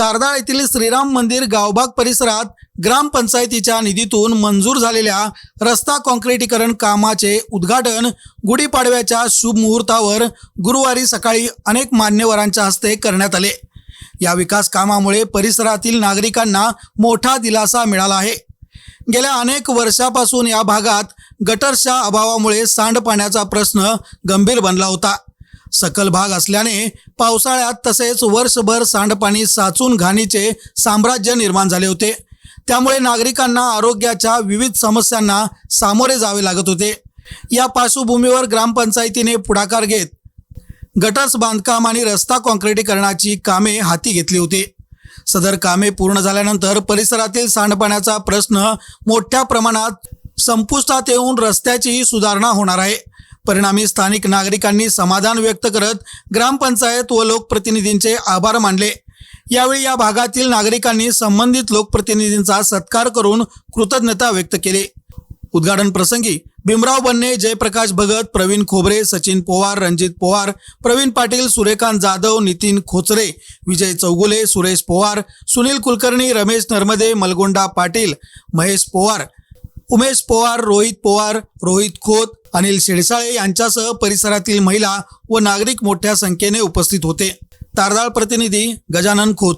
तारदाळ येथील श्रीराम मंदिर गावबाग परिसरात ग्रामपंचायतीच्या निधीतून मंजूर झालेल्या रस्ता काँक्रिटीकरण कामाचे उद्घाटन गुढीपाडव्याच्या शुभ मुहूर्तावर गुरुवारी सकाळी अनेक मान्यवरांच्या हस्ते करण्यात आले। या विकास कामामुळे परिसरातील नागरिकांना मोठा दिलासा मिळाला आहे। गेल्या अनेक वर्षापासून या भागात गटरच्या अभावामुळे सांडपाण्याचा प्रश्न गंभीर बनला होता। सकल भाग असल्याने पावसाळ्यात तसेच वर्षभर सांडपाणी साचून घाणीचे साम्राज्य निर्माण झाले होते। त्यामुळे नागरिकांना आरोग्याच्या विविध समस्यांना सामोरे जावे लागत होते। या पार्श्वभूमीवर ग्रामपंचायतीने पुढाकार घेत गटर्स बांधकाम आणि रस्ता काँक्रिटीकरणाची कामे हाती घेतली होती। सदर कामे पूर्ण झाल्यानंतर परिसरातील सांडपाण्याचा प्रश्न मोठ्या प्रमाणात संपुष्टात येऊन रस्त्याचीही सुधारणा होणार आहे। परिणामी स्थानिक नागरिकांनी समाधान व्यक्त करत ग्रामपंचायत व लोकप्रतिनिधींचे आभार मानले। यावेळी या भागातील नागरिकांनी संबंधित लोकप्रतिनिधींचा सत्कार करून कृतज्ञता व्यक्त केली। उद्घाटन प्रसंगी भीमराव बन्ने, जयप्रकाश भगत, प्रवीण खोबरे, सचिन पोवार, रणजित पोवार, प्रवीण पाटील, सूर्यकांत जाधव, नितीन खोचरे, विजय चौगुले, सुरेश पोवार, सुनील कुलकर्णी, रमेश नर्मदे, मलगोंडा पाटील, महेश पोवार, उमेश पोवार, रोहित पोवार, रोहित खोत, अनिल शेळसाळे यांच्यासह परिसरातील महिला व नागरिक मोठ्या संख्येने उपस्थित होते। तारदाळ प्रतिनिधी गजानन खोत।